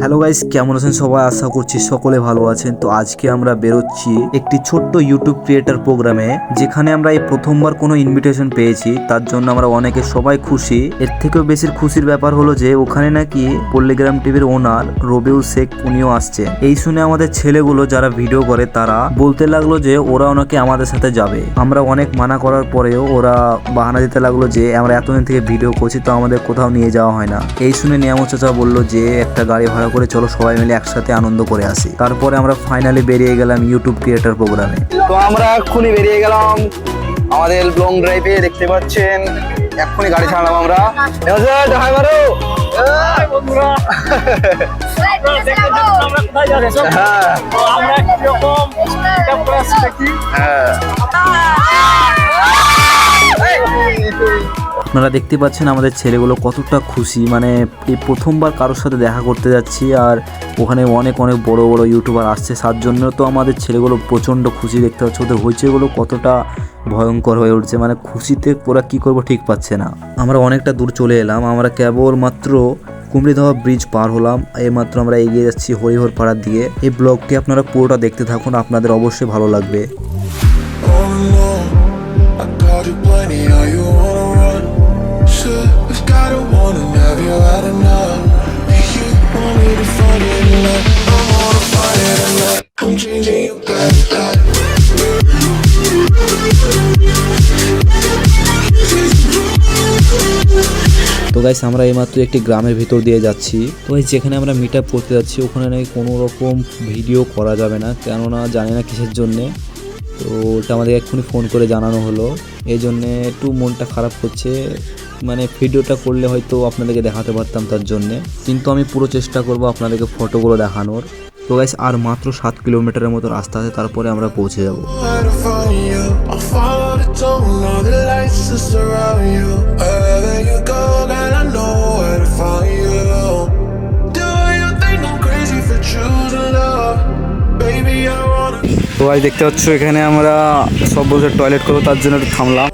Hello guys, কেমন আছেন সবাই? আশা করছি সকলে ভালো আছেন। তো আজকে আমরা বেরোচ্ছি একটি ছোট্ট ইউটিউব ক্রিয়েটার প্রোগ্রামে, যেখানে আমরা এই প্রথমবার কোনো ইনভিটেশন পেয়েছি। তার জন্য আমরা অনেকে সবাই খুশি। এর থেকেও বেশি খুশির ব্যাপার হলো যে ওখানে নাকি পল্লিগ্রাম টিভির ওনার রবিউল শেখ উনিও আসছেন। এই শুনে আমাদের ছেলেগুলো যারা ভিডিও করে তারা বলতে লাগলো যে ওরাও নাকি আমাদের সাথে যাবে। আমরা অনেক মানা করার পরেও ওরা বাহানা দিতে লাগলো যে আমরা এতদিন থেকে ভিডিও করছি, তো আমাদের কোথাও নিয়ে যাওয়া হয় না। এই শুনে নিয়ামত চাচা বললো যে একটা গাড়ি ভাড়া করে চলো সবাই মিলে একসাথে আনন্দ করে আসি। তারপরে আমরা ফাইনালি বেরিয়ে গেলাম ইউটিউব ক্রিয়েটার প্রোগ্রামে। তো আমরা এক্ষুনি বেরিয়ে গেলাম আমাদের লং ড্রাইভে। দেখতে পাচ্ছেন এক্ষুনি গাড়ি ছাড়লাম আমরা। আপনারা দেখতে পাচ্ছেন আমাদের ছেলেগুলো কতটা খুশি, মানে এই প্রথমবার কারোর সাথে দেখা করতে যাচ্ছি, আর ওখানে অনেক অনেক বড় বড় ইউটিউবার আসছে। তার জন্য তো আমাদের ছেলেগুলো প্রচণ্ড খুশি। দেখতে পাচ্ছি ওদের হইচইগুলো কতটা ভয়ঙ্কর হয়ে উঠছে, মানে খুশিতে ওরা কী করবো ঠিক পাচ্ছে না। আমরা অনেকটা দূর চলে এলাম, আমরা কেবলমাত্র কুমড়িধাওয়া ব্রিজ পার হলাম। এইমাত্র আমরা এগিয়ে যাচ্ছি হরিহর পাড়ার দিকে। এই ব্লগটি আপনারা পুরোটা দেখতে থাকুন, আপনাদের অবশ্যই ভালো লাগবে। তো গাইস, আমরা এইমাত্র একটি গ্রামের ভিতর দিয়ে যাচ্ছি। তো যেখানে আমরা মিট আপ করতে যাচ্ছি ওখানে নাকি কোনো রকম ভিডিও করা যাবে না, কেননা জানি না কিসের জন্যে। তো ওটা আমাদের এক্ষুনি ফোন করে জানানো হলো, এই জন্যে একটু মনটা খারাপ করছে। মানে ভিডিওটা করলে হয়তো আপনাদেরকে দেখাতে পারতাম তার জন্যে, কিন্তু আমি পুরো চেষ্টা করব আপনাদেরকে ফটোগুলো দেখানোর। তো গাইস, আর মাত্র 7 কিলোমিটারের মতো রাস্তা আছে, তারপরে আমরা পৌঁছে যাব। তো ভাই দেখতে পাচ্ছ এখানে আমরা সব বলছে টয়লেট করবো, তার জন্য একটু থামলাম।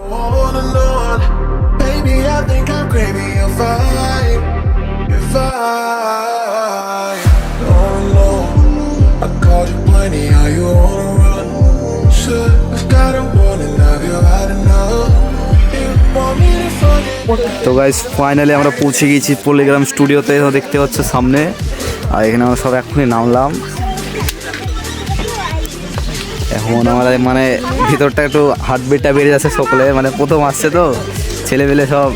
তো গাইস, ফাইনালি আমরা পৌঁছে গেছি পল্লিগ্রাম স্টুডিওতে। দেখতে পাচ্ছ সামনে, আর এখানে আমরা সব এখনই নামলাম। এখন আমরা মানে ভিতরটা একটু হার্টবিটটা বেড়ে যাচ্ছে সকলে, মানে প্রথম আসছে তো ছেলেবেলে সব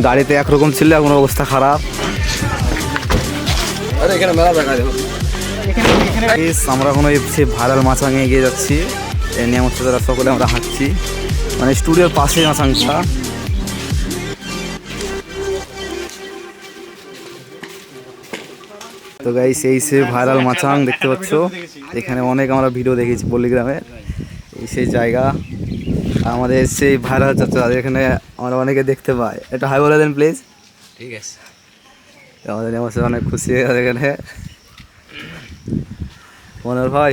গাড়িতে একরকম ছিল, এখন অবস্থা খারাপ। আমরা এখন ওই সে ভাইরাল মাছাঙে এগিয়ে যাচ্ছি। এই নিয়মিত যারা সকলে আমরা হাঁটছি, মানে স্টুডিওর পাশেই মাছাংটা। তো গাইস, এই সে ভাইরাল মাছাং দেখতে পাচ্ছ। এখানে অনেক আমরা ভিডিও দেখেছি পল্লিগ্রামে। এই সেই জায়গা, আমাদের সেই ভাইরাল চাচা এখানে আমরা অনেকে দেখতে পাই। একটু হাই বলে দেন প্লিজ। ঠিক আছে, আমাদের অনেক খুশি হয়ে গেছে এখানে। মনোর ভাই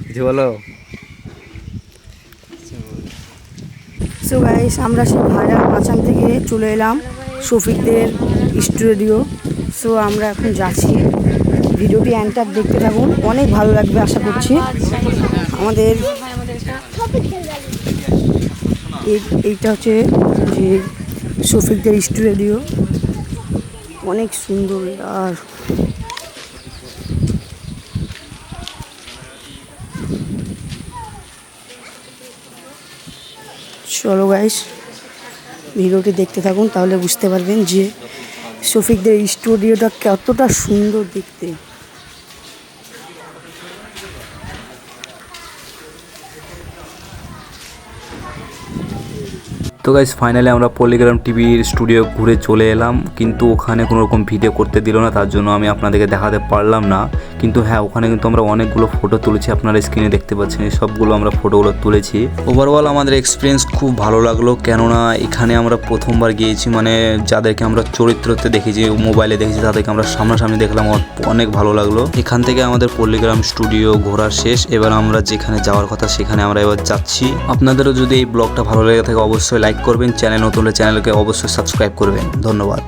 কিছু বলো। সো গাইস, আমরা সেই ভাইরাল মাচাং থেকে চলে এলাম শফিকদের স্টুডিও। সো আমরা এখন যাচ্ছি, ভিডিওটি এন্টার দেখতে থাকুন, অনেক ভালো লাগবে আশা করছি। আমাদের এইটা হচ্ছে যে শফিকদের স্টুডিও, অনেক সুন্দর। আর চলো গাইস, ভিডিওটি দেখতে থাকুন, তাহলে বুঝতে পারবেন যে শফিকদের স্টুডিওটা কতটা সুন্দর দেখতে। তো গাইস, ফাইনালি আমরা পল্লিগ্রাম টিভির স্টুডিও ঘুরে চলে এলাম, কিন্তু ওখানে কোনো রকম ভিডিও করতে দিল না, তার জন্য আমি আপনাদেরকে দেখাতে পারলাম না। কিন্তু হ্যাঁ, ওখানে কিন্তু আমরা অনেকগুলো ফটো তুলেছি, আপনারা স্ক্রিনে দেখতে পাচ্ছেন। এই সবগুলো আমরা ফটোগুলো তুলেছি। ওভারঅল আমাদের এক্সপিরিয়েন্স খুব ভালো লাগলো, কেননা এখানে আমরা প্রথমবার গিয়েছি। মানে যাদেরকে আমরা চরিত্রতে দেখেছি, মোবাইলে দেখেছি, তাদেরকে আমরা সামনাসামনি দেখলাম, অনেক ভালো লাগলো। এখান থেকে আমাদের পল্লিগ্রাম স্টুডিও ঘোরার শেষ। এবার আমরা যেখানে যাওয়ার কথা সেখানে আমরা এবার যাচ্ছি। আপনাদেরও যদি এই ব্লগটা ভালো লেগে থাকে অবশ্যই লাইক করবেন, চ্যানেল নতুন হলে চ্যানেলকে অবশ্যই সাবস্ক্রাইব করবেন। ধন্যবাদ।